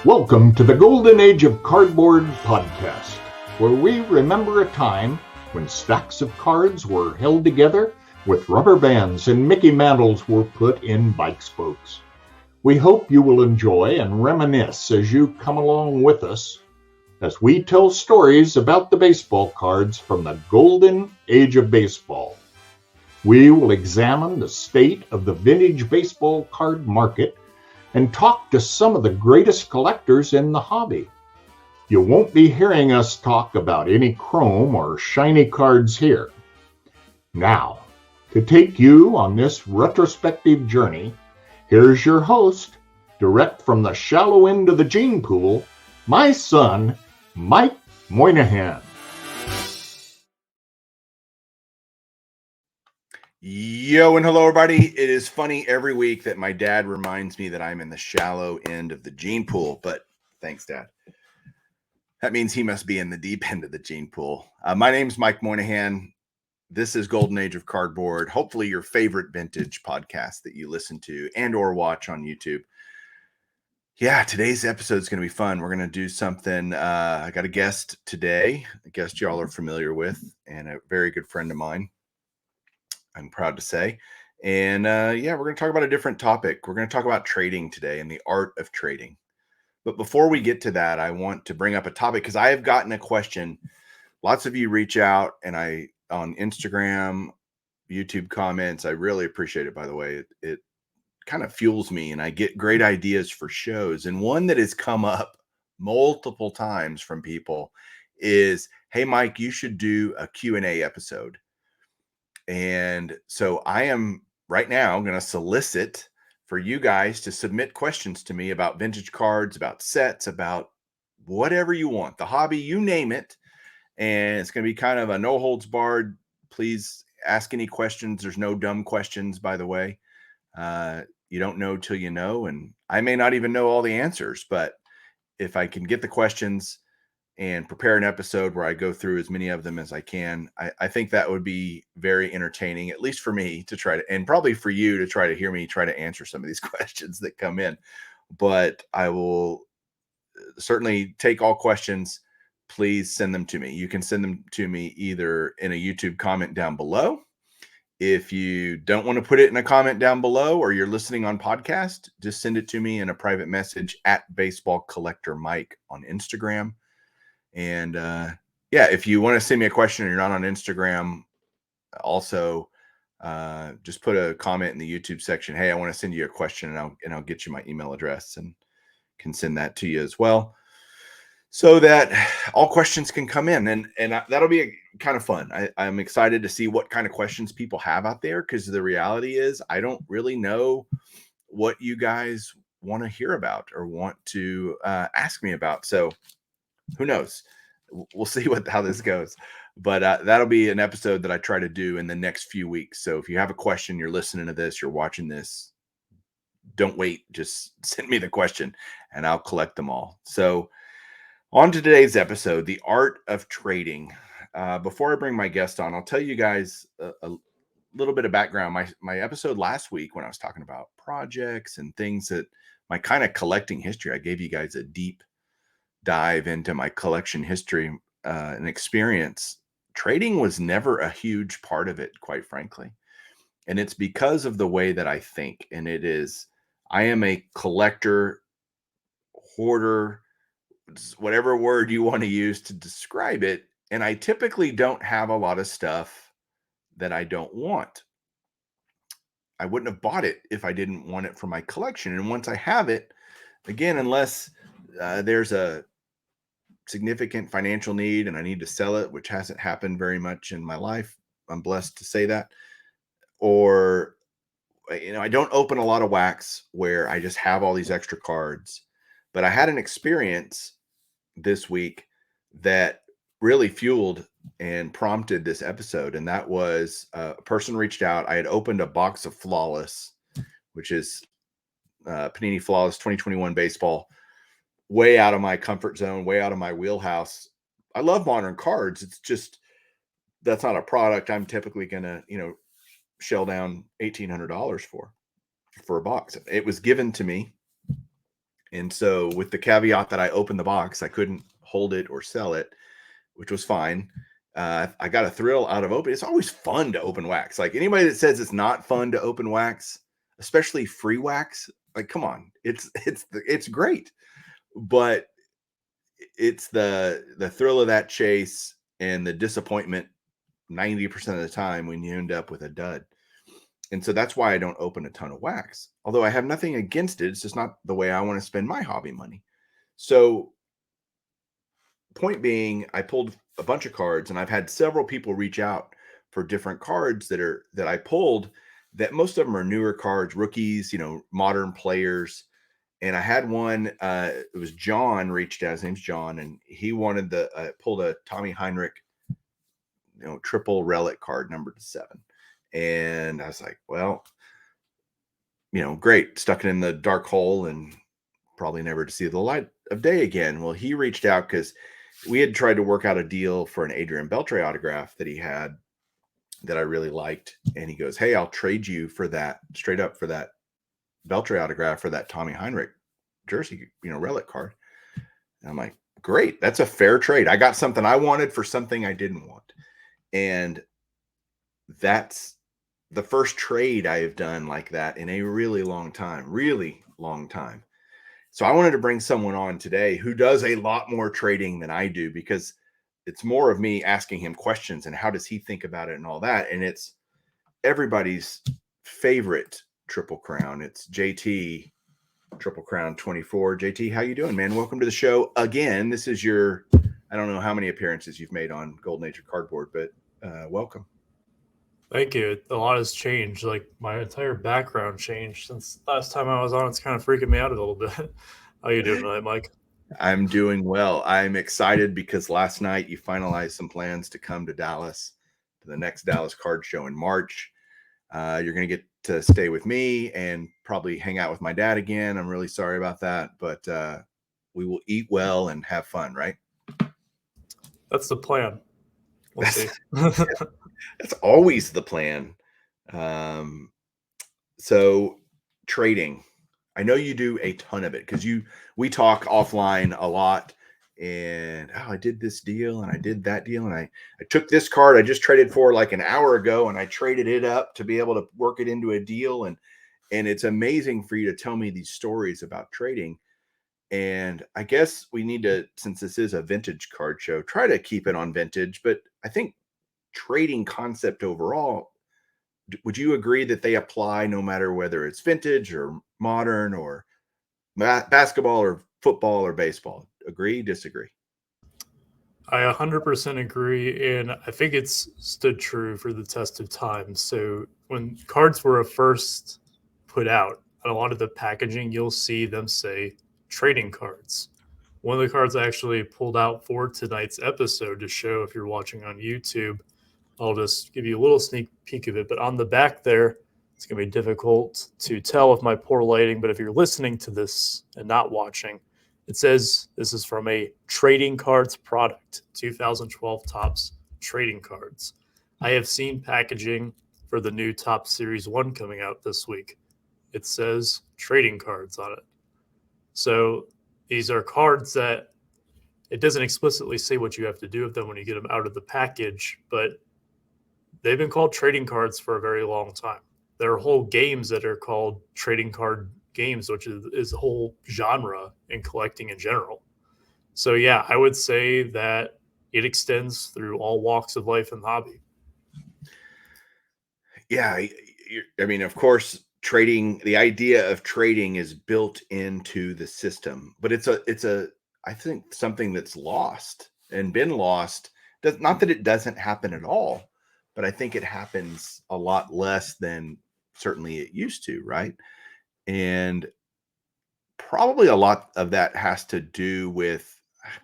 Welcome to the Golden Age of Cardboard podcast, where we remember a time when stacks of cards were held together with rubber bands and Mickey mantles were put in bike spokes. We hope you will enjoy and reminisce as you come along with us as we tell stories about the baseball cards from the Golden Age of Baseball. We will examine the state of the vintage baseball card market and talk to some of the greatest collectors in the hobby. You won't be hearing us talk about any chrome or shiny cards here. Now, to take you on this retrospective journey, here's your host, direct from the shallow end of the gene pool, my son, Mike Moynihan. Yo and hello everybody. It is funny every week that my dad reminds me that I'm in the shallow end of the gene pool, but thanks, Dad. That means he must be in the deep end of the gene pool. My name's Mike Moynihan. This is Golden Age of Cardboard, hopefully your favorite vintage podcast that you listen to and or watch on YouTube. Yeah, today's episode is going to be fun. We're going to do something. I got a guest today, a guest y'all are familiar with, and a very good friend of mine, I'm proud to say. And we're going to talk about a different topic. We're going to talk about trading today and the art of trading. But before we get to that, I want to bring up a topic because I have gotten a question. Lots of you reach out and on Instagram, YouTube comments. I really appreciate it, by the way. It kind of fuels me and I get great ideas for shows. And one that has come up multiple times from people is, hey, Mike, you should do a Q&A episode. And so I am right now going to solicit for you guys to submit questions to me about vintage cards, about sets, about whatever you want, the hobby, you name it. And it's going to be kind of a no holds barred. Please ask any questions. There's no dumb questions, by the way. You don't know till you know. And I may not even know all the answers, but if I can get the questions and prepare an episode where I go through as many of them as I can, I think that would be very entertaining, at least for me to try to, and probably for you to try to hear me try to answer some of these questions that come in. But I will certainly take all questions. Please send them to me. You can send them to me either in a YouTube comment down below. If you don't want to put it in a comment down below or you're listening on podcast, just send it to me in a private message at Baseball Collector Mike on Instagram. And if you want to send me a question and you're not on Instagram, also just put a comment in the YouTube section. Hey, I want to send you a question, and I'll get you my email address and can send that to you as well, so that all questions can come in, and that'll be kind of fun. I'm excited to see what kind of questions people have out there, because the reality is I don't really know what you guys want to hear about or want to ask me about. So who knows? We'll see how this goes. But that'll be an episode that I try to do in the next few weeks. So if you have a question, you're listening to this, you're watching this, don't wait. Just send me the question and I'll collect them all. So on to today's episode, the art of trading. Before I bring my guest on, I'll tell you guys a little bit of background. My episode last week, when I was talking about projects and things that my kind of collecting history, I gave you guys a deep dive into my collection history and experience. Trading was never a huge part of it, quite frankly. And it's because of the way that I think. And I am a collector, hoarder, whatever word you want to use to describe it. And I typically don't have a lot of stuff that I don't want. I wouldn't have bought it if I didn't want it for my collection. And once I have it, again, unless there's a significant financial need and I need to sell it, which hasn't happened very much in my life, I'm blessed to say that. Or, I don't open a lot of wax where I just have all these extra cards. But I had an experience this week that really fueled and prompted this episode. And that was a person reached out. I had opened a box of Flawless, which is Panini Flawless 2021 baseball. Way out of my comfort zone, way out of my wheelhouse. I love modern cards. It's just, that's not a product I'm typically going to, shell down $1,800 for a box. It was given to me And so with the caveat that I opened the box, I couldn't hold it or sell it, which was fine. I got a thrill out of opening. It's always fun to open wax. Like anybody that says it's not fun to open wax, especially free wax, like come on, it's great. But it's the thrill of that chase and the disappointment 90% of the time when you end up with a dud. And so that's why I don't open a ton of wax. Although I have nothing against it, it's just not the way I want to spend my hobby money. So point being, I pulled a bunch of cards and I've had several people reach out for different cards that I pulled, that most of them are newer cards, rookies, modern players. And I had one, it was John reached out, his name's John, and he wanted pulled a Tommy Heinrich, triple relic card numbered to 7. And I was like, well, great, stuck it in the dark hole and probably never to see the light of day again. Well, he reached out because we had tried to work out a deal for an Adrian Beltre autograph that he had that I really liked. And he goes, hey, I'll trade you for that, straight up, for that Beltre autograph for that Tommy Heinrich jersey, relic card. And I'm like, great, that's a fair trade. I got something I wanted for something I didn't want. And that's the first trade I have done like that in a really long time. So I wanted to bring someone on today who does a lot more trading than I do, because it's more of me asking him questions and how does he think about it and all that. And it's everybody's favorite Triple Crown. It's JT, Triple Crown 24. JT, how you doing, man? Welcome to the show again. This is your, I don't know how many appearances you've made on Golden Age of Cardboard, but welcome. Thank you. A lot has changed. Like my entire background changed since last time I was on. It's kind of freaking me out a little bit. How you doing tonight, Mike? I'm doing well. I'm excited because last night you finalized some plans to come to Dallas, to the next Dallas card show in March. You're going to get to stay with me and probably hang out with my dad again. I'm really sorry about that, but we will eat well and have fun, right? That's the plan. We'll see. That's always the plan. So trading, I know you do a ton of it because we talk offline a lot. And I did this deal and I did that deal and I took this card I just traded for like an hour ago and I traded it up to be able to work it into a deal. And it's amazing for you to tell me these stories about trading. And I guess we need to, since this is a vintage card show, try to keep it on vintage. But I think trading concept overall, would you agree that they apply no matter whether it's vintage or modern or basketball or football or baseball? Agree, disagree? I 100% agree, and I think it's stood true for the test of time. So when cards were first put out, on a lot of the packaging, you'll see them say trading cards. One of the cards I actually pulled out for tonight's episode to show if you're watching on YouTube, I'll just give you a little sneak peek of it. But on the back there, it's going to be difficult to tell with my poor lighting. But if you're listening to this and not watching, it says this is from a trading cards product, 2012 Topps trading cards. I have seen packaging for the new Topps Series 1 coming out this week. It says trading cards on it. So these are cards that it doesn't explicitly say what you have to do with them when you get them out of the package, but they've been called trading cards for a very long time. There are whole games that are called trading card games, which is a whole genre in collecting in general. So yeah, I would say that it extends through all walks of life and hobby. Yeah, I mean, of course, trading, the idea of trading is built into the system, but it's a I think something that's lost and been lost. Not that it doesn't happen at all, but I think it happens a lot less than certainly it used to, right? And probably a lot of that has to do with,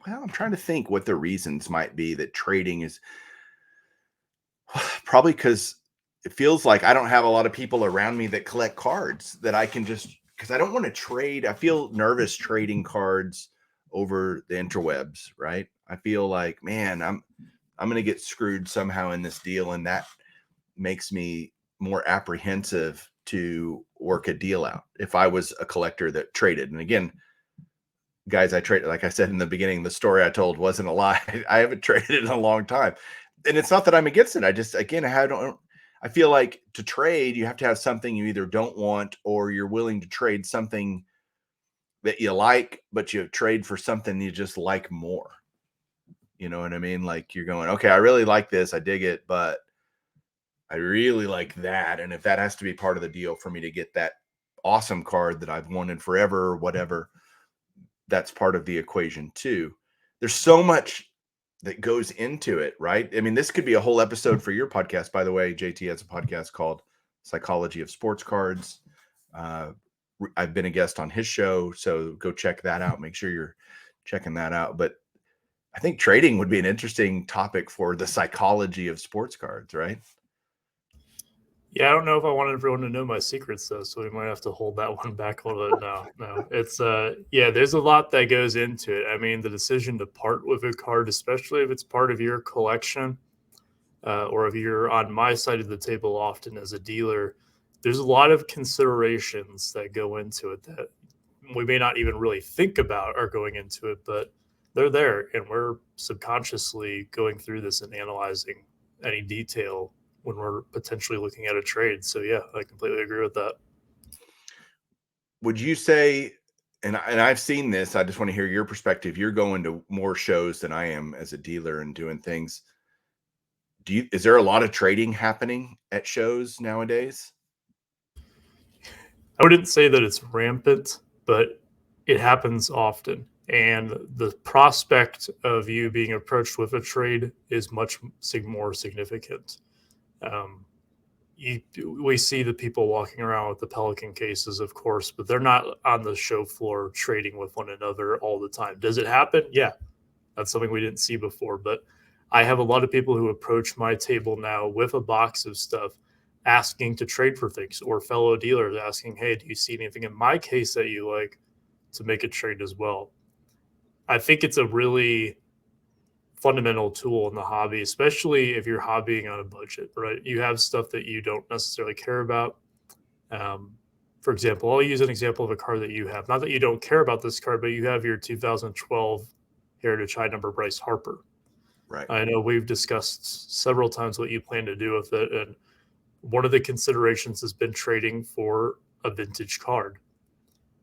well, I'm trying to think what the reasons might be that trading is probably because it feels like I don't have a lot of people around me that collect cards that I can just, because I don't want to trade. I feel nervous trading cards over the interwebs, right? I feel like, man, I'm going to get screwed somehow in this deal. And that makes me more apprehensive to work a deal out if I was a collector that traded. And again, guys I traded, like I said in the beginning, the story I told wasn't a lie. I haven't traded in a long time. And it's not that I'm against it. I just, again, I feel like to trade, you have to have something you either don't want or you're willing to trade something that you like, but you trade for something you just like more. You know what I mean? Like you're going, okay, I really like this. I dig it, but I really like that. And if that has to be part of the deal for me to get that awesome card that I've wanted forever or whatever, that's part of the equation too. There's so much that goes into it, right? I mean, this could be a whole episode for your podcast. By the way, JT has a podcast called Psychology of Sports Cards. I've been a guest on his show, so go check that out. Make sure you're checking that out. But I think trading would be an interesting topic for the psychology of sports cards, right? Yeah, I don't know if I want everyone to know my secrets though, so we might have to hold that one back a little bit. No, it's yeah, there's a lot that goes into it. I mean, the decision to part with a card, especially if it's part of your collection, or if you're on my side of the table often as a dealer, there's a lot of considerations that go into it that we may not even really think about are going into it, but they're there, and we're subconsciously going through this and analyzing any detail when we're potentially looking at a trade. So yeah, I completely agree with that. Would you say, and I've seen this, I just want to hear your perspective. You're going to more shows than I am as a dealer and doing things. Is there a lot of trading happening at shows nowadays? I wouldn't say that it's rampant, but it happens often. And the prospect of you being approached with a trade is much more significant. Um, we see the people walking around with the Pelican cases, of course, but they're not on the show floor trading with one another all the time. Does it happen? Yeah, that's something we didn't see before. But I have a lot of people who approach my table now with a box of stuff asking to trade for things, or fellow dealers asking, hey, do you see anything in my case that you like to make a trade as well? I think it's a really fundamental tool in the hobby, especially if you're hobbying on a budget, right? You have stuff that you don't necessarily care about. Um, for example, I'll use an example of a card that you have. Not that you don't care about this card, but you have your 2012 Heritage High Number Bryce Harper. Right. I know we've discussed several times what you plan to do with it. And one of the considerations has been trading for a vintage card.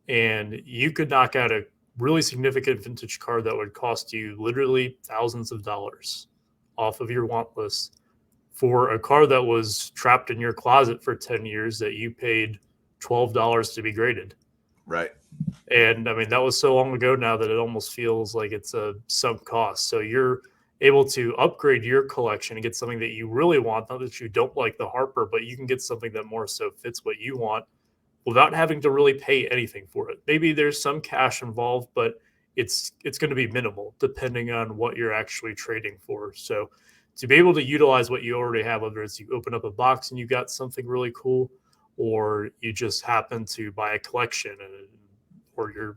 And you could knock out a really significant vintage card that would cost you literally thousands of dollars off of your want list for a car that was trapped in your closet for 10 years that you paid $12 to be graded. Right. And I mean, that was so long ago now that it almost feels like it's a sunk cost. So you're able to upgrade your collection and get something that you really want. Not that you don't like the Harper, but you can get something that more so fits what you want without having to really pay anything for it. Maybe there's some cash involved, but it's going to be minimal depending on what you're actually trading for. So to be able to utilize what you already have, whether it's you open up a box and you got something really cool, or you just happen to buy a collection, or you're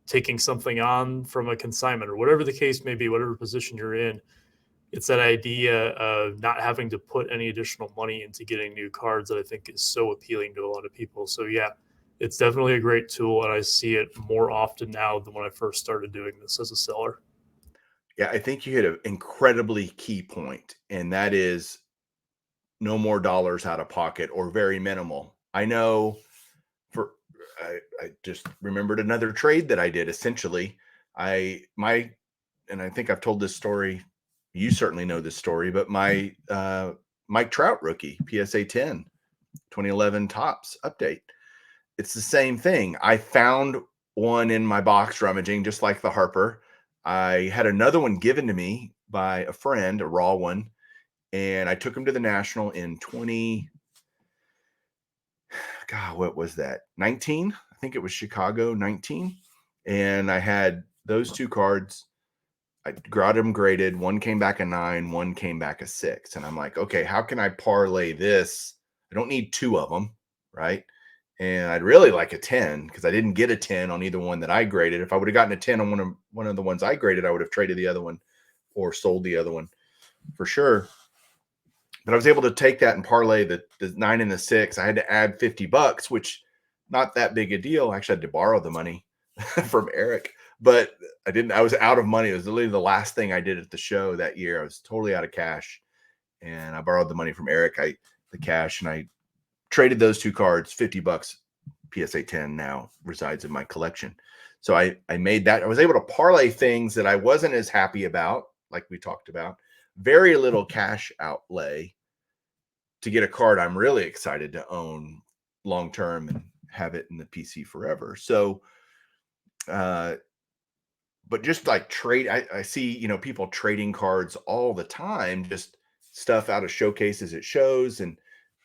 taking something on from a consignment, or whatever the case may be, whatever position you're in, it's that idea of not having to put any additional money into getting new cards that I think is so appealing to a lot of people. So yeah, it's definitely a great tool, and I see it more often now than when I first started doing this as a seller. Yeah, I think you hit an incredibly key point, and that is no more dollars out of pocket or very minimal. I know for I just remembered another trade that I did. Essentially, and I think I've told this story. You certainly know this story, but my Mike Trout rookie PSA 10 2011 Topps update. It's the same thing. I found one in my box rummaging, just like the Harper. I had another one given to me by a friend, a raw one, and I took him to the National in what was that? 19? I think it was Chicago 19. And I had those two cards. I got them graded. One came back a 9, one came back a 6. And I'm like, okay, how can I parlay this? I don't need two of them, right? And I'd really like a 10 because I didn't get a 10 on either one that I graded. If I would have gotten a 10 on one of the ones I graded, I would have traded the other one or sold the other one for sure. But I was able to take that and parlay the 9 and the 6. I had to add $50, which not that big a deal. I actually had to borrow the money from Eric but I didn't. I was out of money. It was literally the last thing I did at the show that year. I was totally out of cash, and I borrowed the money from Eric. The cash, and I traded those 2 cards. $50. PSA 10 now resides in my collection. So I made that. I was able to parlay things that I wasn't as happy about, like we talked about. Very little cash outlay to get a card I'm really excited to own long term and have it in the PC forever. So, but just like trade, I see, people trading cards all the time, just stuff out of showcases at shows. And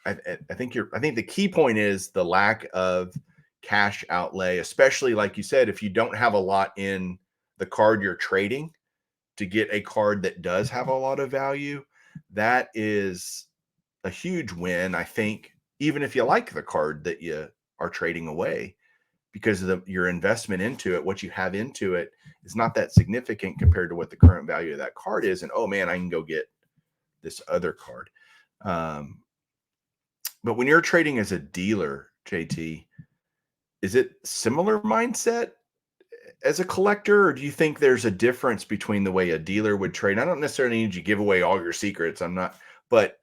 I think the key point is the lack of cash outlay, especially like you said, if you don't have a lot in the card you're trading to get a card that does have a lot of value. That is a huge win, I think, even if you like the card that you are trading away, because of your investment into it, what you have into it is not that significant compared to what the current value of that card is. And, oh man, I can go get this other card. But when you're trading as a dealer, JT, is it similar mindset as a collector, or do you think there's a difference between the way a dealer would trade? I don't necessarily need you to give away all your secrets. But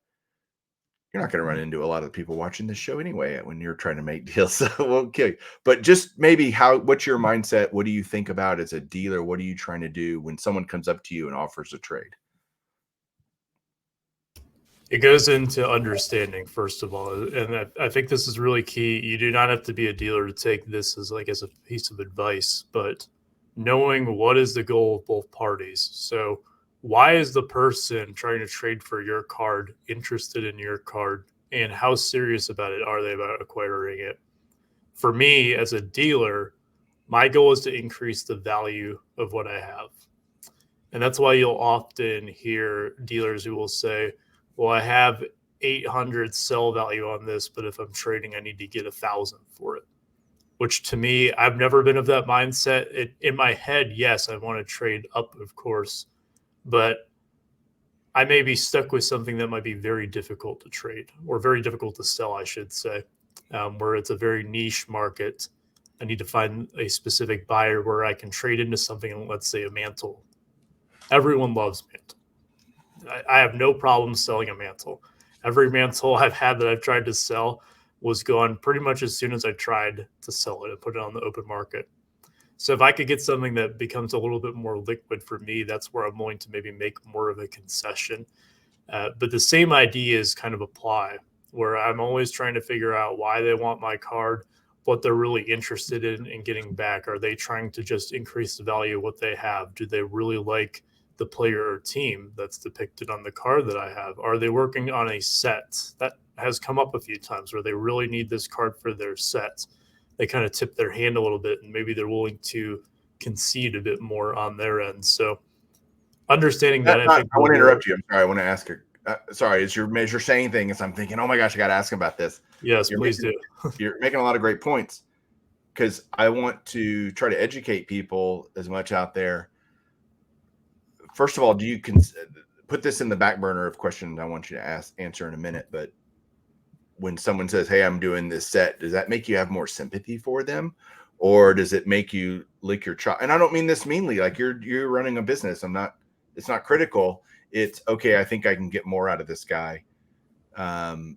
you're not going to run into a lot of the people watching this show anyway when you're trying to make deals. So, okay. But just maybe what's your mindset? What do you think about as a dealer? What are you trying to do when someone comes up to you and offers a trade? It goes into understanding, first of all, and I think this is really key. You do not have to be a dealer to take this as a piece of advice, but knowing what is the goal of both parties. So why is the person trying to trade for your card interested in your card, and how serious about it are they about acquiring it? For me, as a dealer, my goal is to increase the value of what I have. And that's why you'll often hear dealers who will say, well, I have 800 sell value on this, but if I'm trading, I need to get 1,000 for it. Which to me, I've never been of that mindset. In my head, yes, I want to trade up, of course, but I may be stuck with something that might be very difficult to trade, or very difficult to sell, I should say, where it's a very niche market. I need to find a specific buyer where I can trade into something, let's say a mantle. Everyone loves mantle. I have no problem selling a mantle. Every mantle I've had that I've tried to sell was gone pretty much as soon as I tried to sell it and put it on the open market. So if I could get something that becomes a little bit more liquid for me, that's where I'm willing to maybe make more of a concession. But the same ideas kind of apply, where I'm always trying to figure out why they want my card, what they're really interested in getting back. Are they trying to just increase the value of what they have? Do they really like the player or team that's depicted on the card that I have? Are they working on a set? That has come up a few times where they really need this card for their set. They kind of tip their hand a little bit, and maybe they're willing to concede a bit more on their end. So understanding that, I think I want to interrupt you. I'm sorry. I want to ask her. Sorry, as you're saying things, I'm thinking, oh my gosh, I got to ask him about this. Yes, please do. You're making a lot of great points, because I want to try to educate people as much out there. First of all, do you put this in the back burner of questions I want you to answer in a minute? But when someone says, "Hey, I'm doing this set," does that make you have more sympathy for them, or does it make you lick your chops? And I don't mean this meanly. Like you're running a business. It's not critical. It's okay. I think I can get more out of this guy,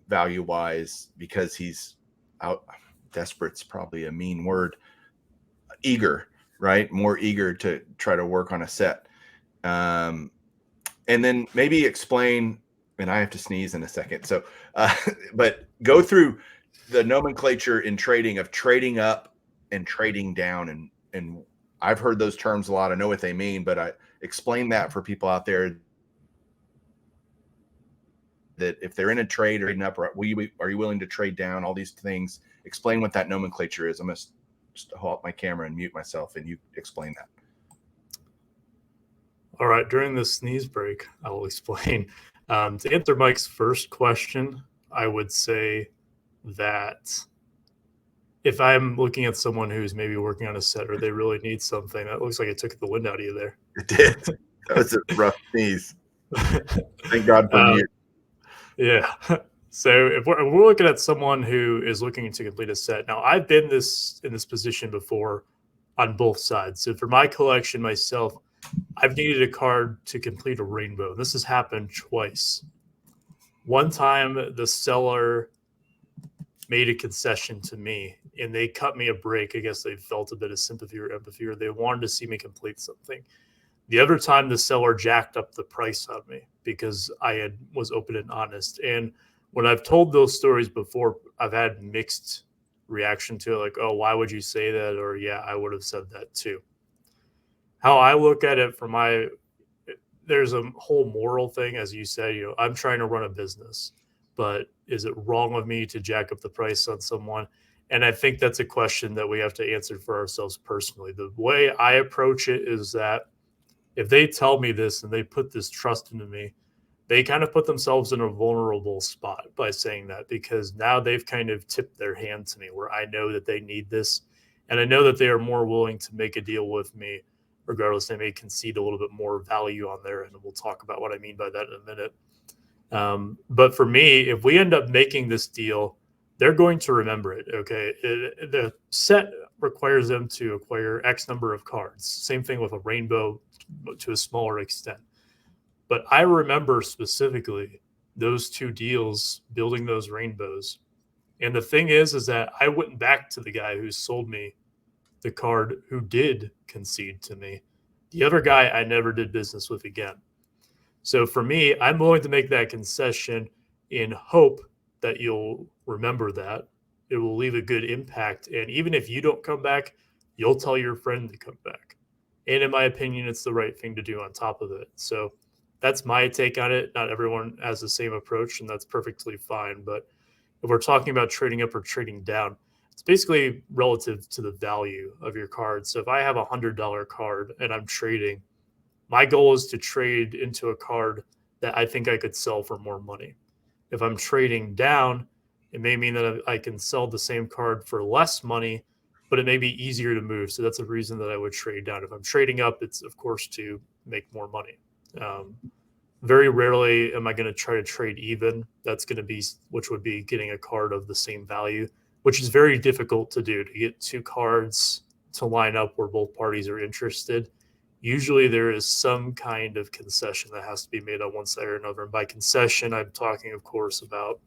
value wise, because he's out. Desperate's probably a mean word. Eager, right? More eager to try to work on a set. And then maybe explain, and I have to sneeze in a second. So, but go through the nomenclature in trading of trading up and trading down. And I've heard those terms a lot. I know what they mean, but I explain that for people out there, that if they're in a trade or trading up, are you willing to trade down? All these things. Explain what that nomenclature is. I'm going to just hold up my camera and mute myself, and you explain that. All right. During the sneeze break, I will explain. To answer Mike's first question, I would say that if I'm looking at someone who's maybe working on a set, or they really need something, that looks like it took the wind out of you there. It did. That was a rough sneeze. Thank God for mute. Yeah. So if we're looking at someone who is looking to complete a set, now I've been in this position before, on both sides. So for my collection myself, I've needed a card to complete a rainbow. This has happened twice. One time, the seller made a concession to me and they cut me a break. I guess they felt a bit of sympathy or empathy, or they wanted to see me complete something. The other time, the seller jacked up the price on me because was open and honest. And when I've told those stories before, I've had mixed reaction to it, like, "Oh, why would you say that?" Or, "Yeah, I would have said that too." How I look at it from there's a whole moral thing, as you said. I'm trying to run a business, but is it wrong of me to jack up the price on someone? And I think that's a question that we have to answer for ourselves personally. The way I approach it is that if they tell me this and they put this trust into me, they kind of put themselves in a vulnerable spot by saying that, because now they've kind of tipped their hand to me where I know that they need this. And I know that they are more willing to make a deal with me, regardless. They may concede a little bit more value on there. And we'll talk about what I mean by that in a minute. But for me, if we end up making this deal, they're going to remember it. Okay. The set requires them to acquire X number of cards. Same thing with a rainbow to a smaller extent. But I remember specifically those two deals, building those rainbows. And the thing is that I went back to the guy who sold me the card who did concede to me. The other guy I never did business with again. So for me, I'm willing to make that concession in hope that you'll remember that. It will leave a good impact. And even if you don't come back, you'll tell your friend to come back. And in my opinion, it's the right thing to do on top of it. So that's my take on it. Not everyone has the same approach, and that's perfectly fine. But if we're talking about trading up or trading down, it's basically relative to the value of your card. So if I have $100 card and I'm trading, my goal is to trade into a card that I think I could sell for more money. If I'm trading down, it may mean that I can sell the same card for less money, but it may be easier to move. So that's a reason that I would trade down. If I'm trading up, it's of course to make more money. Um, Very rarely am I going to try to trade even. That's going to be, which would be getting a card of the same value, which is very difficult to do, to get two cards to line up where both parties are interested. Usually there is some kind of concession that has to be made on one side or another. And by concession, I'm talking, of course, about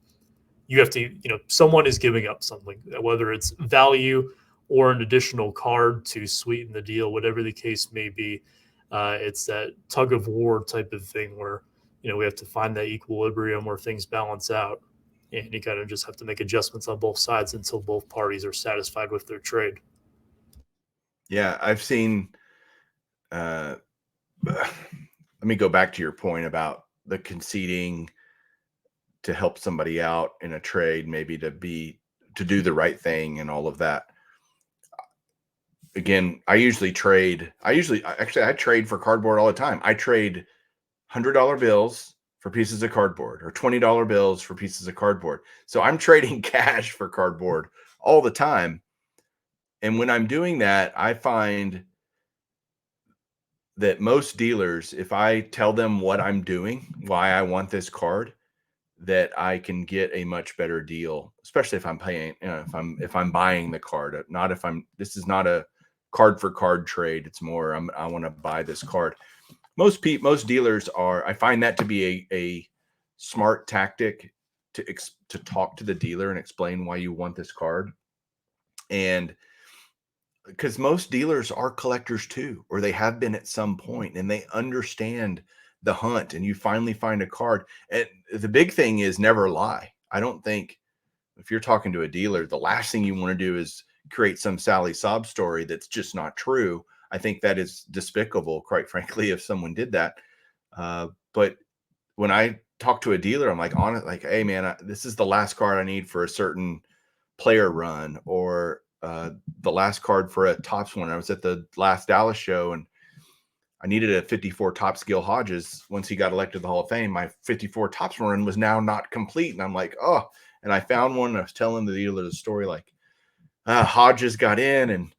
you have to, someone is giving up something, whether it's value or an additional card to sweeten the deal, whatever the case may be. It's that tug of war type of thing where, we have to find that equilibrium where things balance out. And you kind of just have to make adjustments on both sides until both parties are satisfied with their trade. Yeah, I've seen, let me go back to your point about the conceding to help somebody out in a trade, maybe to do the right thing and all of that. Again, I trade for cardboard all the time. I trade $100 bills for pieces of cardboard, or $20 bills for pieces of cardboard. So I'm trading cash for cardboard all the time. And when I'm doing that, I find that most dealers, if I tell them what I'm doing, why I want this card, that I can get a much better deal, especially if I'm paying, if I'm buying the card, not if this is not a card for card trade. It's more, I want to buy this card. Most dealers are, I find that to be a smart tactic to talk to the dealer and explain why you want this card. And because most dealers are collectors too, or they have been at some point, and they understand the hunt, and you finally find a card. And the big thing is never lie. I don't think, if you're talking to a dealer, the last thing you want to do is create some Sally sob story that's just not true. I think that is despicable, quite frankly, if someone did that. But when I talk to a dealer, I'm like, hey man, this is the last card I need for a certain player run, or the last card for a Topps one. I was at the last Dallas show and I needed a 54 Topps Gil Hodges. Once he got elected to the Hall of Fame, my 54 Topps run was now not complete. And I'm like, oh, and I found one. And I was telling the dealer the story, like, Hodges got in, and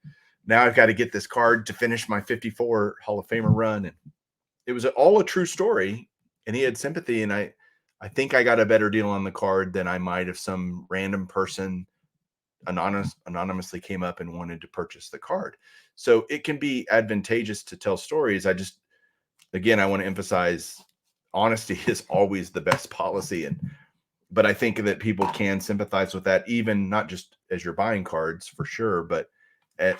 now I've got to get this card to finish my 54 Hall of Famer run. And it was all a true story. And he had sympathy. And I think I got a better deal on the card than I might if some random person anonymously came up and wanted to purchase the card. So it can be advantageous to tell stories. Again, I want to emphasize honesty is always the best policy. But I think that people can sympathize with that, even not just as you're buying cards for sure, but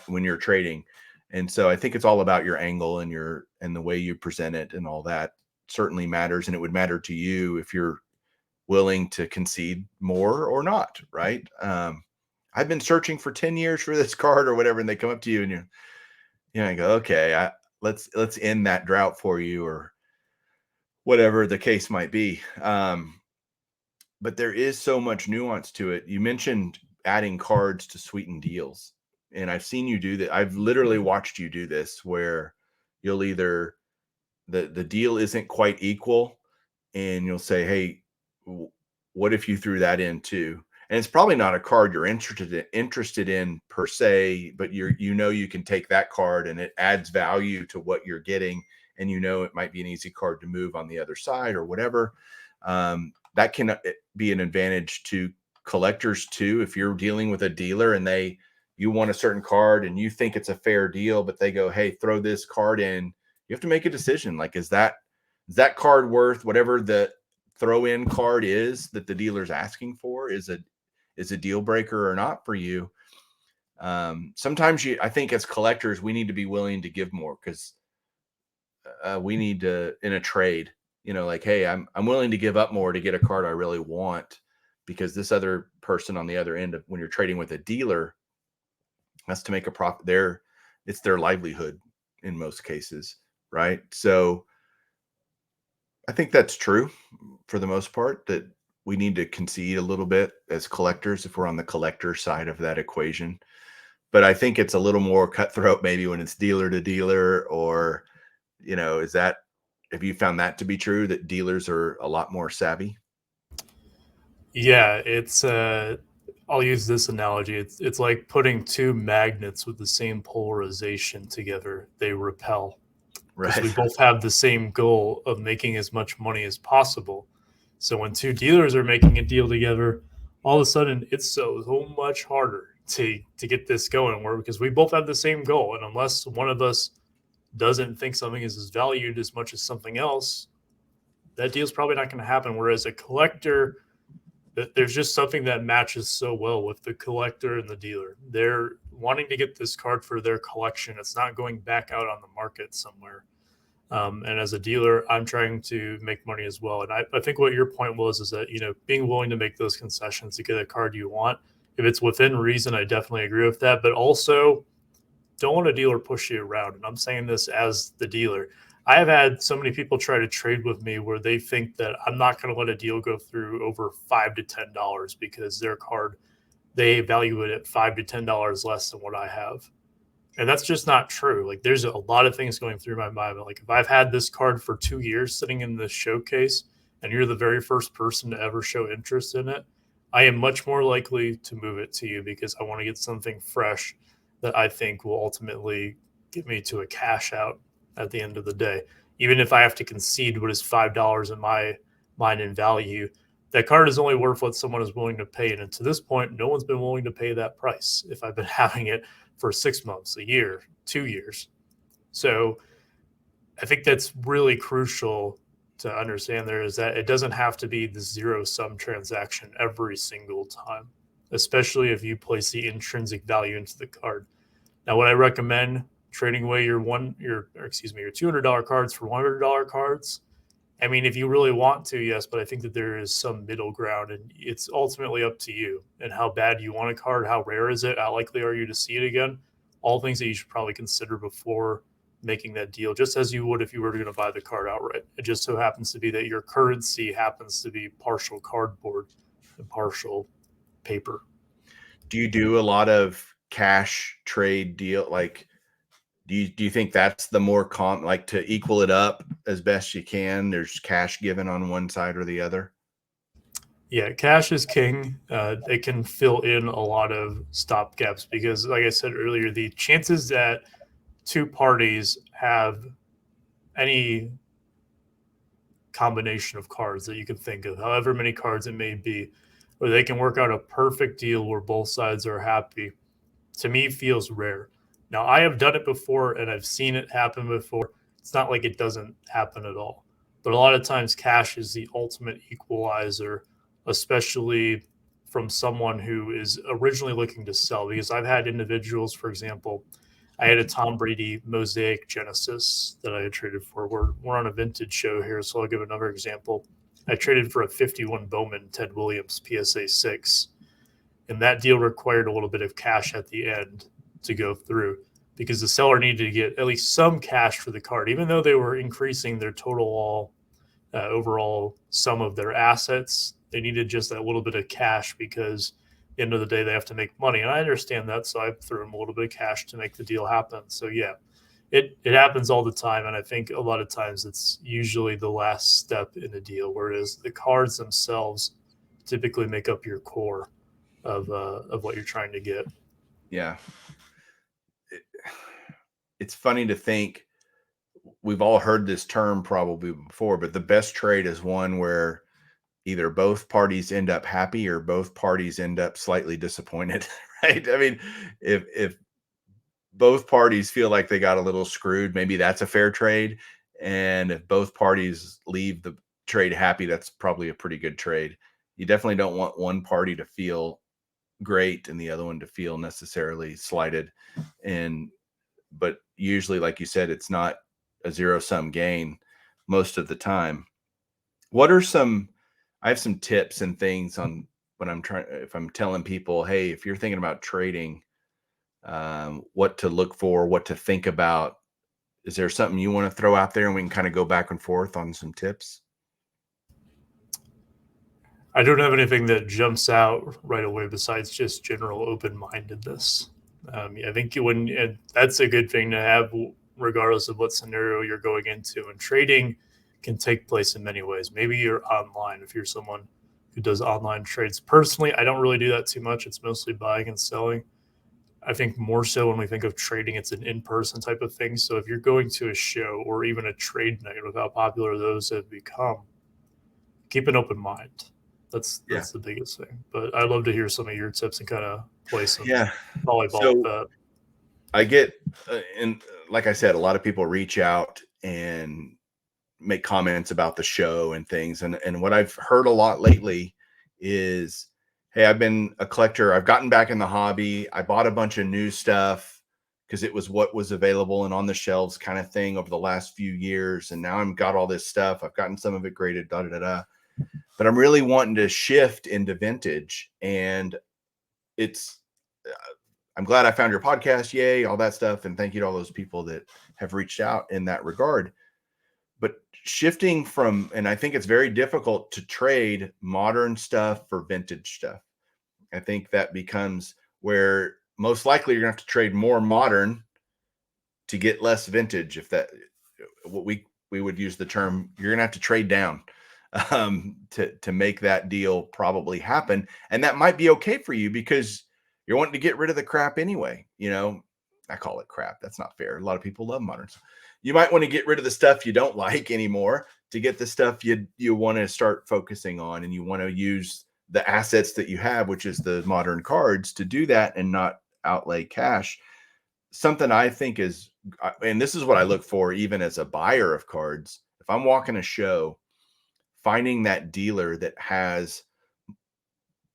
when you're trading. And so I think it's all about your angle and the way you present it, and all that certainly matters. And it would matter to you if you're willing to concede more or not, right? I've been searching for 10 years for this card or whatever, and they come up to you and you go, okay, let's end that drought for you, or whatever the case might be. But there is so much nuance to it. You mentioned adding cards to sweeten deals, and I've seen you do that. I've literally watched you do this, where you'll either the deal isn't quite equal, and you'll say, hey, what if you threw that in too? And it's probably not a card you're interested in per se, but you can take that card and it adds value to what you're getting, and it might be an easy card to move on the other side or whatever. That can be an advantage to collectors too. If you're dealing with a dealer and you want a certain card and you think it's a fair deal, but they go, hey, throw this card in, you have to make a decision. Like, is that card worth whatever the throw in card is that the dealer's asking for? Is a deal breaker or not for you? Sometimes I think as collectors, we need to be willing to give more, because we need to, in a trade, like, hey, I'm willing to give up more to get a card I really want, because this other person on the other end when you're trading with a dealer has to make a profit. It's their livelihood in most cases, right? So I think that's true for the most part, that we need to concede a little bit as collectors if we're on the collector side of that equation. But I think it's a little more cutthroat maybe when it's dealer to dealer, or, have you found that to be true, that dealers are a lot more savvy? Yeah, it's I'll use this analogy. It's like putting two magnets with the same polarization together. They repel, because we Right. both have the same goal of making as much money as possible. So when two dealers are making a deal together, all of a sudden it's so much harder to get this going, because we both have the same goal. And unless one of us doesn't think something is as valued as much as something else, that deal's probably not going to happen. Whereas a collector, there's just something that matches so well with the collector and the dealer. They're wanting to get this card for their collection. It's not going back out on the market somewhere. And as a dealer, I'm trying to make money as well. And I think what your point was is that, being willing to make those concessions to get a card you want, if it's within reason, I definitely agree with that. But also, don't let a dealer push you around. And I'm saying this as the dealer. I have had so many people try to trade with me where they think that I'm not going to let a deal go through over $5 to $10 because their card, they value it at $5 to $10 less than what I have. And that's just not true. Like, there's a lot of things going through my mind. Like, if I've had this card for 2 years sitting in this showcase and you're the very first person to ever show interest in it, I am much more likely to move it to you, because I want to get something fresh that I think will ultimately get me to a cash out at the end of the day. Even if I have to concede what is $5 in my mind in value, that card is only worth what someone is willing to pay. And to this point, no one's been willing to pay that price if I've been having it for 6 months, a year, 2 years. So I think that's really crucial to understand there, is that it doesn't have to be the zero sum transaction every single time, especially if you place the intrinsic value into the card. Now, would I recommend trading away your $200 cards for $100 cards? I mean, if you really want to, yes, but I think that there is some middle ground, and it's ultimately up to you and how bad you want a card, how rare is it, how likely are you to see it again? All things that you should probably consider before making that deal, just as you would if you were going to buy the card outright. It just so happens to be that your currency happens to be partial cardboard and partial paper. Do you do a lot of cash trade deal? Like, do you think that's the more like, to equal it up as best you can, there's cash given on one side or the other? Yeah, cash is king. It can fill in a lot of stop gaps, because, like I said earlier, the chances that two parties have any combination of cards that you can think of, however many cards it may be, where they can work out a perfect deal where both sides are happy, to me feels rare. Now, I have done it before and I've seen it happen before. It's not like it doesn't happen at all. But a lot of times, cash is the ultimate equalizer, especially from someone who is originally looking to sell. Because I've had individuals, for example, I had a Tom Brady Mosaic Genesis that I had traded for. We're on a vintage show here, so I'll give another example. I traded for a 51 Bowman Ted Williams PSA 6, and that deal required a little bit of cash at the end to go through because the seller needed to get at least some cash for the card, even though they were increasing their total overall sum of their assets. They needed just that little bit of cash because at the end of the day they have to make money, and I understand that. So I threw them a little bit of cash to make the deal happen. So yeah, it happens all the time, and I think a lot of times it's usually the last step in a deal, whereas the cards themselves typically make up your core of what you're trying to get. Yeah. It's funny to think we've all heard this term probably before, but the best trade is one where either both parties end up happy or both parties end up slightly disappointed, right? I mean, if both parties feel like they got a little screwed, maybe that's a fair trade. And if both parties leave the trade happy, that's probably a pretty good trade. You definitely don't want one party to feel great and the other one to feel necessarily slighted. But usually, like you said, it's not a zero-sum gain most of the time. What are I have some tips and things on when if I'm telling people, hey, if you're thinking about trading, what to look for, what to think about. Is there something you want to throw out there and we can kind of go back and forth on some tips? I don't have anything that jumps out right away besides just general open-mindedness. I think and that's a good thing to have, regardless of what scenario you're going into. And trading can take place in many ways. Maybe you're online if you're someone who does online trades. Personally, I don't really do that too much. It's mostly buying and selling. I think more so when we think of trading, it's an in-person type of thing. So if you're going to a show or even a trade night, with how popular those have become, keep an open mind. That's the biggest thing. But I'd love to hear some of your tips and kind of play some volleyball with So that. I get, and like I said, a lot of people reach out and make comments about the show and things. And what I've heard a lot lately is, hey, I've been a collector. I've gotten back in the hobby. I bought a bunch of new stuff because it was what was available and on the shelves kind of thing over the last few years. And now I've got all this stuff. I've gotten some of it graded, da, da, da, da. But I'm really wanting to shift into vintage. And it's, I'm glad I found your podcast. Yay, all that stuff. And thank you to all those people that have reached out in that regard. But shifting from, and I think it's very difficult to trade modern stuff for vintage stuff. I think that becomes where most likely you're going to have to trade more modern to get less vintage. If that, what we would use the term, you're going to have to trade down to make that deal probably happen. And that might be okay for you because you're wanting to get rid of the crap anyway. You know, I call it crap. That's not fair. A lot of people love modern stuff. You might want to get rid of the stuff you don't like anymore to get the stuff you want to start focusing on, and you want to use the assets that you have, which is the modern cards, to do that and not outlay cash. Something I think is, and this is what I look for even as a buyer of cards. If I'm walking a show, finding that dealer that has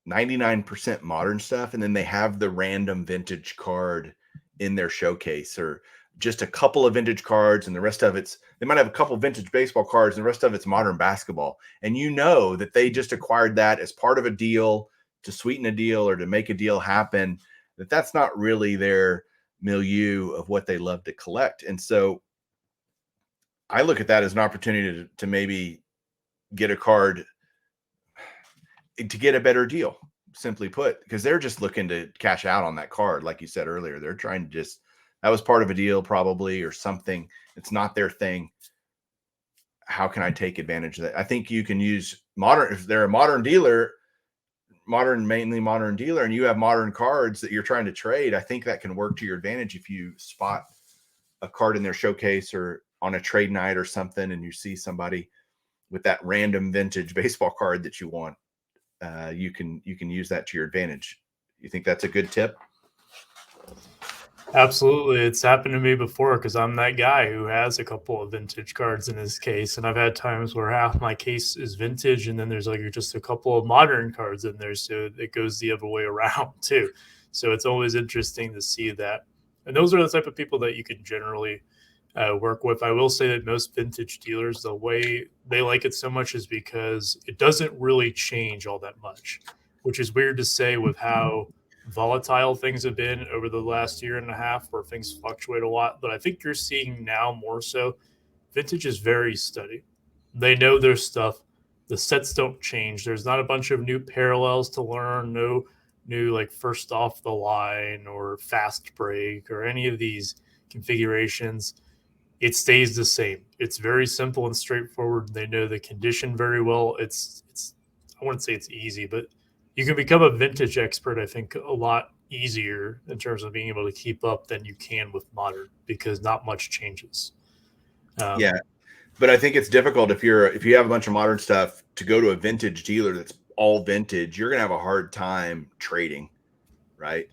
99% modern stuff, and then they have the random vintage card in their showcase, or just a couple of vintage cards, and the rest of they might have a couple of vintage baseball cards, and the rest of it's modern basketball. And you know that they just acquired that as part of a deal to sweeten a deal or to make a deal happen, that's not really their milieu of what they love to collect. And so I look at that as an opportunity to maybe get a card to get a better deal, simply put, because they're just looking to cash out on that card. Like you said earlier, they're trying to that was part of a deal probably, or something. It's not their thing. How can I take advantage of that? I think you can use modern, if they're a modern dealer, mainly modern dealer, and you have modern cards that you're trying to trade, I think that can work to your advantage if you spot a card in their showcase or on a trade night or something, and you see somebody with that random vintage baseball card that you want. you can use that to your advantage. You think that's a good tip? Absolutely. It's happened to me before because I'm that guy who has a couple of vintage cards in his case. And I've had times where half my case is vintage and then there's like just a couple of modern cards in there. So it goes the other way around too. So it's always interesting to see that. And those are the type of people that you can generally work with. I will say that most vintage dealers, the way they like it so much is because it doesn't really change all that much, which is weird to say with how volatile things have been over the last year and a half where things fluctuate a lot. But I think you're seeing now more so vintage is very steady. They know their stuff. The sets don't change. There's not a bunch of new parallels to learn, no new like first off the line or fast break or any of these configurations. It stays the same. It's very simple and straightforward. They know the condition very well. It's I wouldn't say it's easy, but you can become a vintage expert, I think, a lot easier in terms of being able to keep up than you can with modern because not much changes. Yeah, but I think it's difficult if you have a bunch of modern stuff to go to a vintage dealer that's all vintage. You're gonna have a hard time trading, right?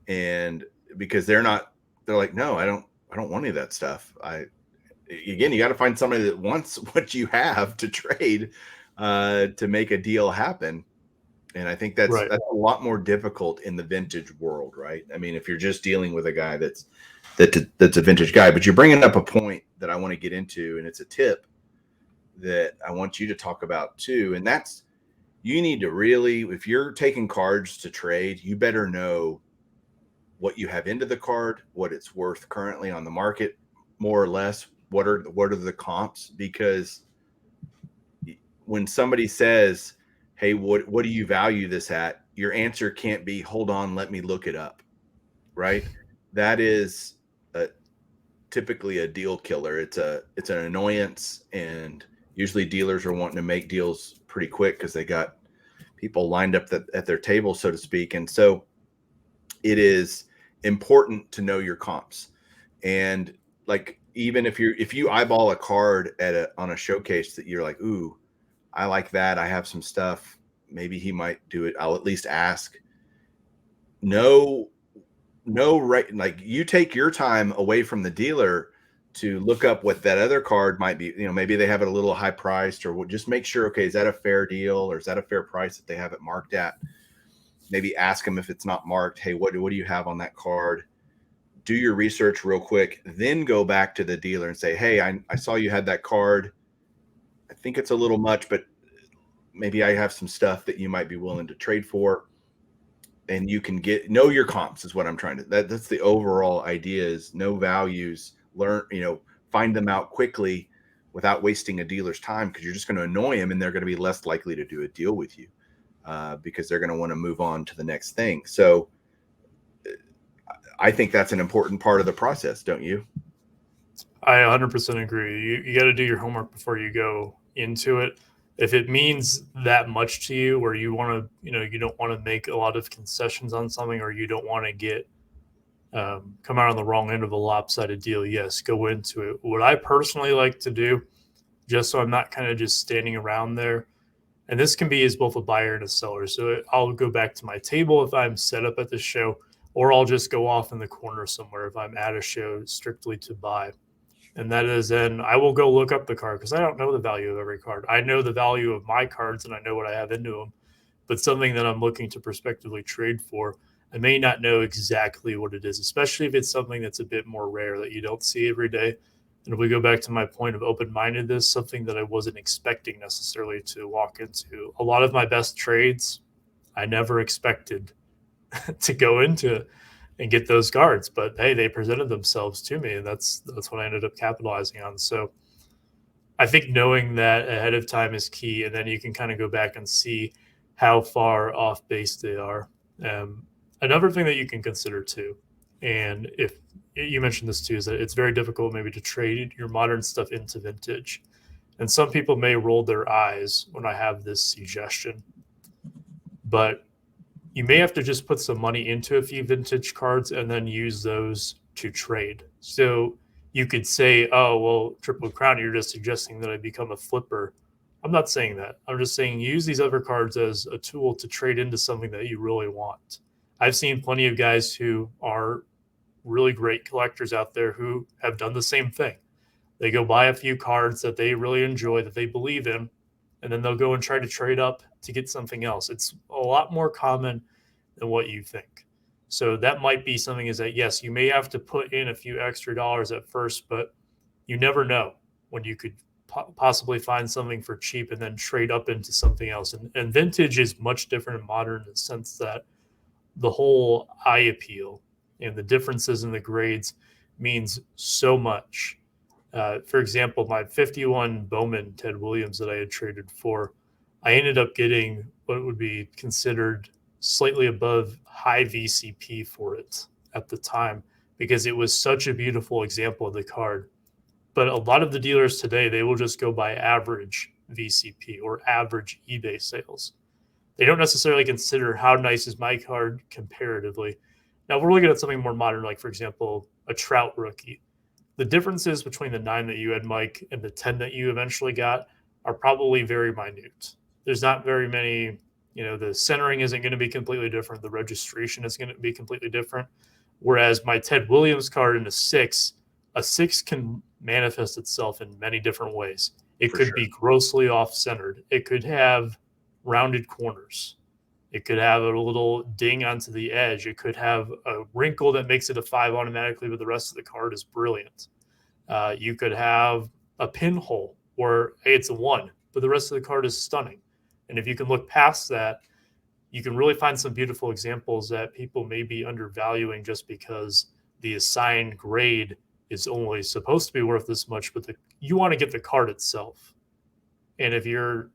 And because they're like, no, I don't want any of that stuff. Again, you got to find somebody that wants what you have to trade to make a deal happen. And I think that's a lot more difficult in the vintage world, right? I mean, if you're just dealing with a guy that's a vintage guy, but you're bringing up a point that I want to get into, and it's a tip that I want you to talk about too. And that's, you need to really, if you're taking cards to trade, you better know what you have into the card, what it's worth currently on the market, more or less. What are the comps? Because when somebody says, hey, what do you value this at? Your answer can't be, hold on, let me look it up, right? That is typically a deal killer. It's an annoyance, and usually dealers are wanting to make deals pretty quick because they got people lined up at their table, so to speak. And so it is important to know your comps. And like, even if you eyeball a card on a showcase that you're like, ooh, I like that, I have some stuff, maybe he might do it, I'll at least ask. No, right, like, you take your time away from the dealer to look up what that other card might be. Maybe they have it a little high priced, or just make sure, okay, is that a fair deal, or is that a fair price that they have it marked at? Maybe ask them if it's not marked, hey, what do you have on that card? Do your research real quick, then go back to the dealer and say, hey, I saw you had that card. I think it's a little much, but maybe I have some stuff that you might be willing to trade for. And you can know your comps is what I'm trying to, that's the overall idea, is know values, learn, find them out quickly without wasting a dealer's time, because you're just going to annoy them and they're going to be less likely to do a deal with you because they're going to want to move on to the next thing. So I think that's an important part of the process, don't you? I 100% agree. You got to do your homework before you go into it. If it means that much to you, where you want to, you don't want to make a lot of concessions on something, or you don't want to get come out on the wrong end of a lopsided deal, yes, go into it. What I personally like to do, just so I'm not kind of just standing around there, and this can be as both a buyer and a seller. So I'll go back to my table if I'm set up at the show, or I'll just go off in the corner somewhere if I'm at a show strictly to buy. And that is, then I will go look up the card because I don't know the value of every card. I know the value of my cards and I know what I have into them. But something that I'm looking to prospectively trade for, I may not know exactly what it is, especially if it's something that's a bit more rare that you don't see every day. And if we go back to my point of open-mindedness, something that I wasn't expecting necessarily to walk into. A lot of my best trades, I never expected to go into and get those cards, but hey, they presented themselves to me, and that's what I ended up capitalizing on. So I think knowing that ahead of time is key, and then you can kind of go back and see how far off base they are. Another thing that you can consider too, and if you mentioned this too, is that it's very difficult maybe to trade your modern stuff into vintage. And some people may roll their eyes when I have this suggestion, but you may have to just put some money into a few vintage cards and then use those to trade. So you could say, oh, well, Triple Crown, you're just suggesting that I become a flipper. I'm I'm not saying that. I'm just saying use these other cards as a tool to trade into something that you really want. I've seen plenty of guys who are really great collectors out there who have done the same thing. They go buy a few cards that they really enjoy, that they believe in, and then they'll go and try to trade up to get something else. It's a lot more common than what you think. So that might be something, is that yes, you may have to put in a few extra dollars at first, but you never know when you could possibly find something for cheap and then trade up into something else. And vintage is much different in modern in the sense that the whole eye appeal and the differences in the grades means so much. For example, my 51 Bowman Ted Williams that I had traded for, I ended up getting what would be considered slightly above high VCP for it at the time because it was such a beautiful example of the card. But a lot of the dealers today, they will just go by average VCP or average eBay sales. They don't necessarily consider how nice is my card comparatively. Now we're looking at something more modern, like for example, a Trout rookie. The differences between the 9 that you had, Mike, and the 10 that you eventually got are probably very minute. There's not very many, the centering isn't going to be completely different. The registration is going to be completely different. Whereas my Ted Williams card in a 6 can manifest itself in many different ways. It could be grossly off-centered. It could have rounded corners. It could have a little ding onto the edge. It could have a wrinkle that makes it a 5 automatically, but the rest of the card is brilliant. You could have a pinhole where, hey, it's a 1, but the rest of the card is stunning. And if you can look past that, you can really find some beautiful examples that people may be undervaluing just because the assigned grade is only supposed to be worth this much, but you want to get the card itself. And if you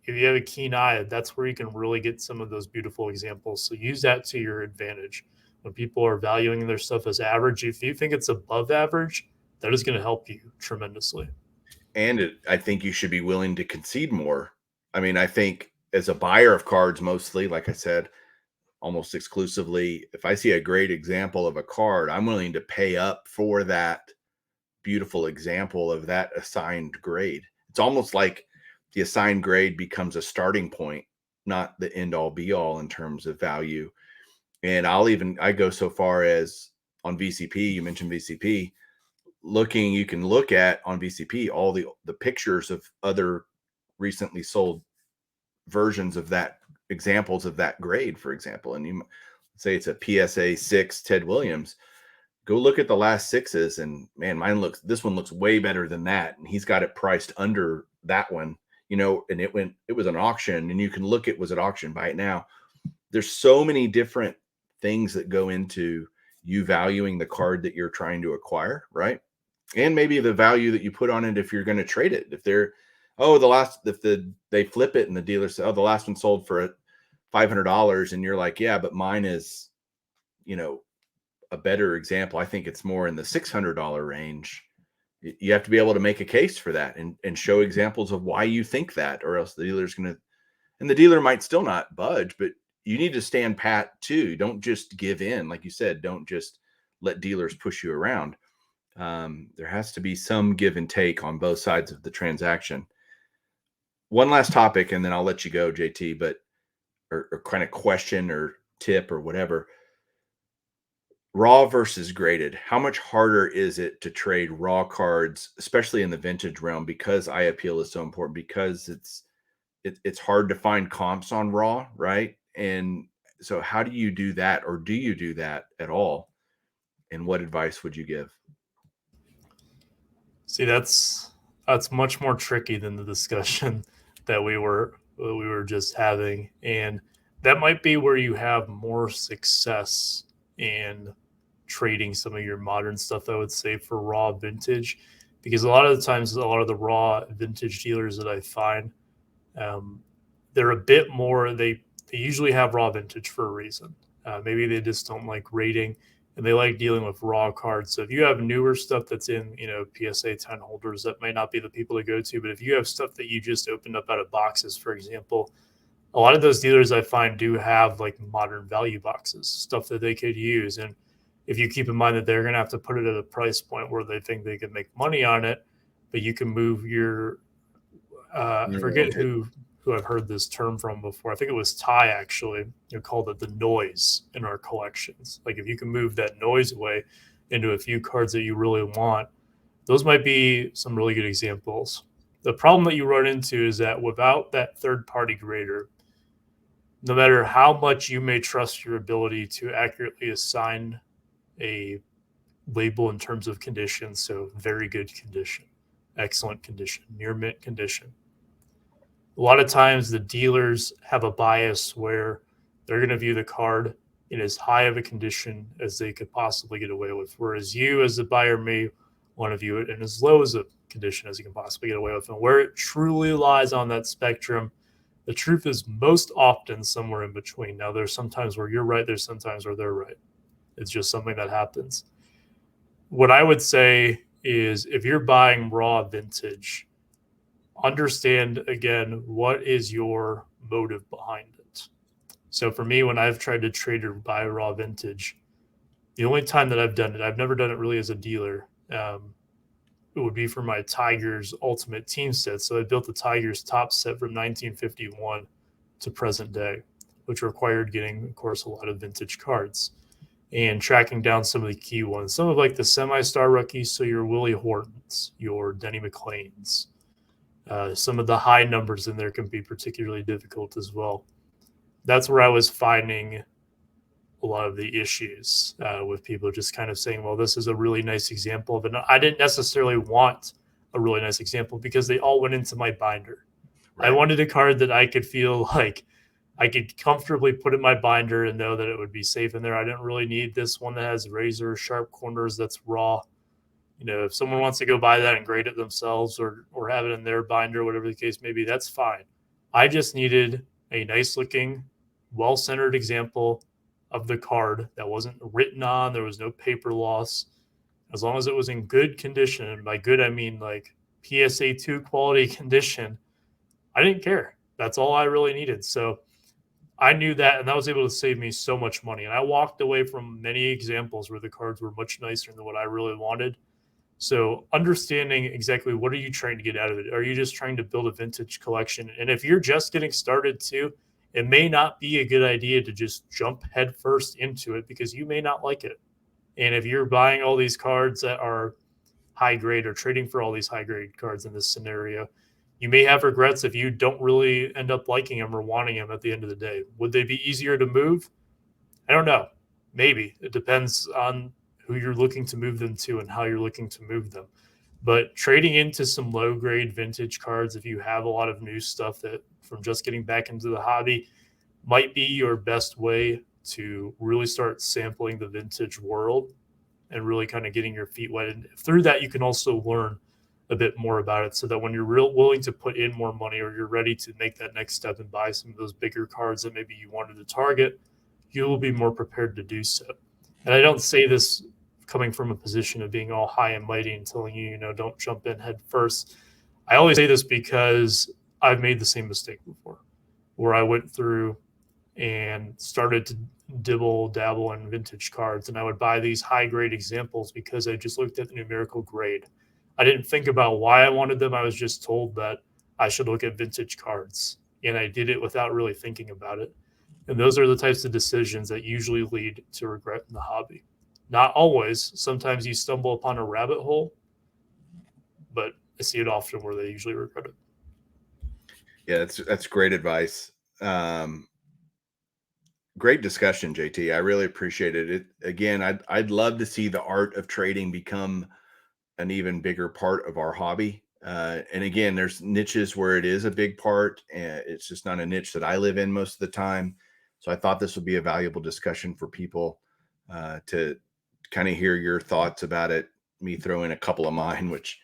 have a keen eye, that's where you can really get some of those beautiful examples. So use that to your advantage. When people are valuing their stuff as average, if you think it's above average, that is going to help you tremendously. And I think you should be willing to concede more. I mean, I think as a buyer of cards, mostly, like I said, almost exclusively, if I see a great example of a card, I'm willing to pay up for that beautiful example of that assigned grade. It's almost like the assigned grade becomes a starting point, not the end all be all in terms of value. And I go so far as on VCP, you mentioned VCP, you can look at on VCP all the pictures of other recently sold versions of that, examples of that grade, for example. And you say it's a PSA 6 Ted Williams. Go look at the last 6s, and man, this one looks way better than that. And he's got it priced under that one, and it was an auction, and you can look at, was it auction, buy it now. There's so many different things that go into you valuing the card that you're trying to acquire, right? And maybe the value that you put on it if you're going to trade it. If they flip it and the dealer says, oh, the last one sold for $500, and you're like, yeah, but mine is, a better example. I think it's more in the $600 range. You have to be able to make a case for that and show examples of why you think that, or else the dealer's going to, and the dealer might still not budge, but you need to stand pat too. Don't just give in. Like you said, don't just let dealers push you around. There has to be some give and take on both sides of the transaction. One last topic, and then I'll let you go, JT, or kind of question or tip or whatever. Raw versus graded. How much harder is it to trade raw cards, especially in the vintage realm, because eye appeal is so important, because it's hard to find comps on raw, right? And so how do you do that, or do you do that at all? And what advice would you give? See, that's much more tricky than the discussion that we were just having, and that might be where you have more success in trading some of your modern stuff, I would say, for raw vintage, because a lot of the times, a lot of the raw vintage dealers that I find, they're a bit more. They usually have raw vintage for a reason. Maybe they just don't like rating, and they like dealing with raw cards. So if you have newer stuff that's in, PSA 10 holders, that might not be the people to go to. But if you have stuff that you just opened up out of boxes, for example, a lot of those dealers I find do have like modern value boxes, stuff that they could use. And if you keep in mind that they're going to have to put it at a price point where they think they can make money on it, but you can move your I forget who I've heard this term from before. I think it was Ty actually. Called it the noise in our collections. Like if you can move that noise away into a few cards that you really want, those might be some really good examples. The problem that you run into is that without that third-party grader, no matter how much you may trust your ability to accurately assign a label in terms of condition, so very good condition, excellent condition, near mint condition, a lot of times the dealers have a bias where they're going to view the card in as high of a condition as they could possibly get away with, whereas you as the buyer may want to view it in as low as a condition as you can possibly get away with. And where it truly lies on that spectrum, the truth is most often somewhere in between. Now, there's sometimes where you're right, there's sometimes where they're right. It's just something that happens. What I would say is if you're buying raw vintage, understand again what is your motive behind it. So for me, when I've tried to trade or buy raw vintage, the only time that I've done it, I've never done it really as a dealer. It would be for my Tigers Ultimate Team set. So I built the Tigers top set from 1951 to present day, which required getting, of course, a lot of vintage cards and tracking down some of the key ones. Some of like the semi-star rookies, so your Willie Hortons, your Denny McLeans. Some of the high numbers in there can be particularly difficult as well. That's where I was finding a lot of the issues with people just kind of saying, well, this is a really nice example of it. I didn't necessarily want a really nice example because they all went into my binder. Right. I wanted a card that I could feel like I could comfortably put in my binder and know that it would be safe in there. I didn't really need this one that has razor sharp corners that's raw. If someone wants to go buy that and grade it themselves or have it in their binder, whatever the case may be, that's fine. I just needed a nice looking, well-centered example of the card that wasn't written on. There was no paper loss. As long as it was in good condition, and by good, I mean like PSA 2 quality condition, I didn't care. That's all I really needed. So I knew that, and that was able to save me so much money. And I walked away from many examples where the cards were much nicer than what I really wanted. So understanding exactly what are you trying to get out of it? Are you just trying to build a vintage collection? And if you're just getting started too, it may not be a good idea to just jump headfirst into it because you may not like it. And if you're buying all these cards that are high grade or trading for all these high grade cards in this scenario, you may have regrets if you don't really end up liking them or wanting them at the end of the day. Would they be easier to move? I don't know. Maybe. It depends on who you're looking to move them to and how you're looking to move them. But trading into some low grade vintage cards, if you have a lot of new stuff that from just getting back into the hobby, might be your best way to really start sampling the vintage world and really kind of getting your feet wet. And through that, you can also learn a bit more about it so that when you're willing to put in more money or you're ready to make that next step and buy some of those bigger cards that maybe you wanted to target, you will be more prepared to do so. And I don't say this coming from a position of being all high and mighty and telling you, don't jump in head first. I always say this because I've made the same mistake before where I went through and started to dabble in vintage cards. And I would buy these high grade examples because I just looked at the numerical grade. I didn't think about why I wanted them. I was just told that I should look at vintage cards. And I did it without really thinking about it. And those are the types of decisions that usually lead to regret in the hobby. Not always. Sometimes you stumble upon a rabbit hole, but I see it often where they usually regret it. Yeah, that's great advice. Great discussion, JT. I really appreciated it. Again, I'd love to see the art of trading become an even bigger part of our hobby. And again, there's niches where it is a big part, and it's just not a niche that I live in most of the time. So I thought this would be a valuable discussion for people to kind of hear your thoughts about it. Me throw in a couple of mine, which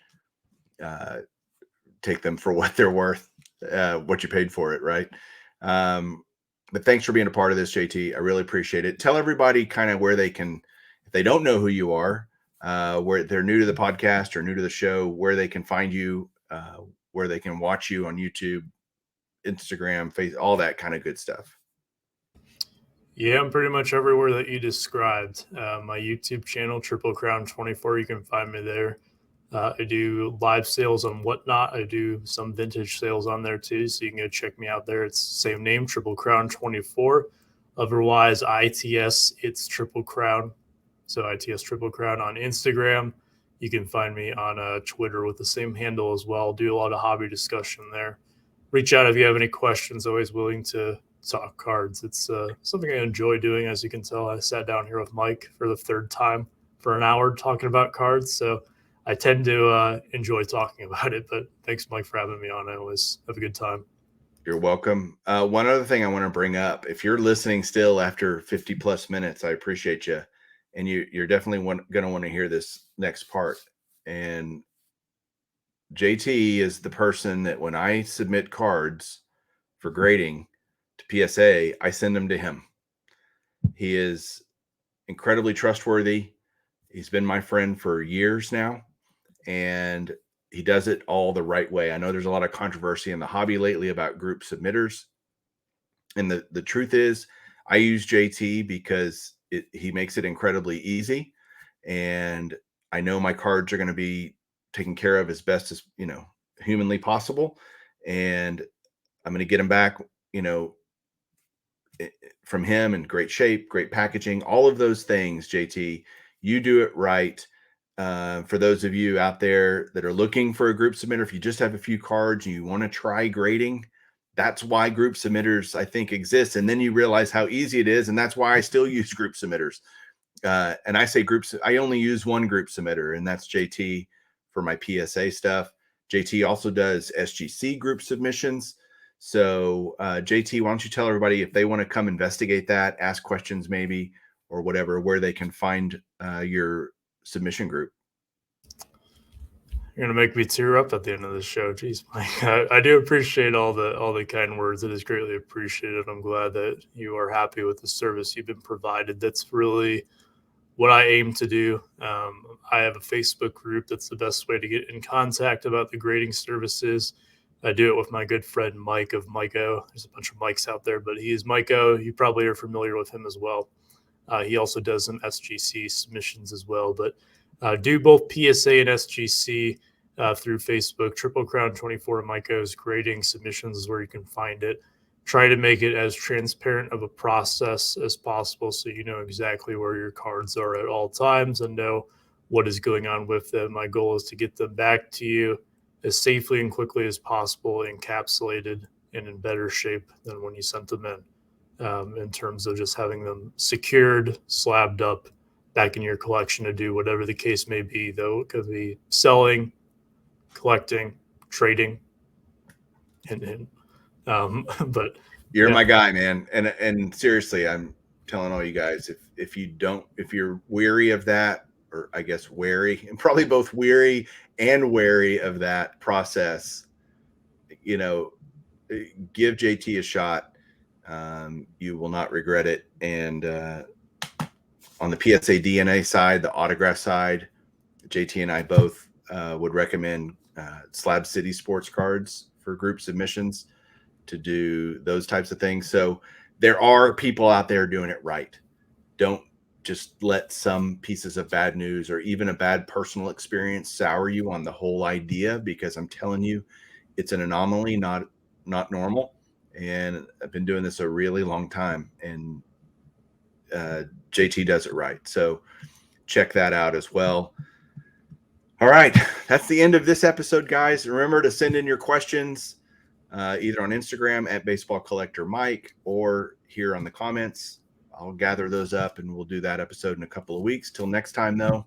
take them for what they're worth, what you paid for it, right? But thanks for being a part of this, JT. I really appreciate it. Tell everybody kind of where they can, if they don't know who you are, where they're new to the podcast or new to the show, where they can find you, where they can watch you on YouTube, Instagram, Facebook, all that kind of good stuff. Yeah, I'm pretty much everywhere that you described. My YouTube channel, Triple Crown 24, you can find me there. I do live sales on Whatnot. I do some vintage sales on there too, so you can go check me out there. It's same name, Triple Crown 24. Otherwise, ITS, it's Triple Crown. So ITS Triple Crown on Instagram. You can find me on Twitter with the same handle as well. Do a lot of hobby discussion there. Reach out if you have any questions. Always willing to talk cards. It's something I enjoy doing. As you can tell, I sat down here with Mike for the third time for an hour talking about cards. So I tend to enjoy talking about it. But thanks, Mike, for having me on. I always have a good time. You're welcome. One other thing I want to bring up, if you're listening still after 50 plus minutes, I appreciate you. And you're definitely going to want to hear this next part. And JT is the person that when I submit cards for grading to PSA, I send them to him. He is incredibly trustworthy. He's been my friend for years now, and he does it all the right way. I know there's a lot of controversy in the hobby lately about group submitters. And the truth is, I use JT because he makes it incredibly easy. And I know my cards are going to be taken care of as best as, humanly possible. And I'm going to get them back, from him in great shape, great packaging, all of those things. JT, you do it right. For those of you out there that are looking for a group submitter, if you just have a few cards and you want to try grading, that's why group submitters, I think, exist. And then you realize how easy it is. And that's why I still use group submitters. And I say groups, I only use one group submitter, and that's JT for my PSA stuff. JT also does SGC group submissions. So JT, why don't you tell everybody if they want to come investigate that, ask questions maybe, or whatever, where they can find your submission group. You're gonna make me tear up at the end of the show. Jeez, Mike. I do appreciate all the kind words. It is greatly appreciated. I'm glad that you are happy with the service you've been provided. That's really what I aim to do. I have a Facebook group. That's the best way to get in contact about the grading services. I do it with my good friend Mike of Myco. There's a bunch of Mikes out there, but he is Myco. You probably are familiar with him as well. He also does some SGC submissions as well, but do both PSA and SGC through Facebook. Triple Crown 24 Myco's grading submissions is where you can find it. Try to make it as transparent of a process as possible so you know exactly where your cards are at all times and know what is going on with them. My goal is to get them back to you as safely and quickly as possible, encapsulated and in better shape than when you sent them in terms of just having them secured, slabbed up, back in your collection to do whatever the case may be, though it could be selling, collecting, trading, and but You're my guy, man. And seriously, I'm telling all you guys, if you're weary of that, or I guess wary, and probably both weary and wary of that process, give JT a shot. You will not regret it. And on the PSA DNA side, the autograph side, JT and I both would recommend Slab City Sports Cards for group submissions to do those types of things. So there are people out there doing it right. Don't just let some pieces of bad news or even a bad personal experience sour you on the whole idea, because I'm telling you, it's an anomaly, not normal. And I've been doing this a really long time, and JT does it right. So check that out as well. All right. That's the end of this episode, guys. Remember to send in your questions either on Instagram at Baseball Collector Mike or here on the comments. I'll gather those up and we'll do that episode in a couple of weeks. Till next time, though,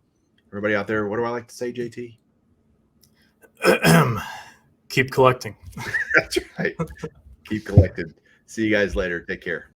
everybody out there, what do I like to say, JT? Keep collecting. That's right. Keep collecting. See you guys later. Take care.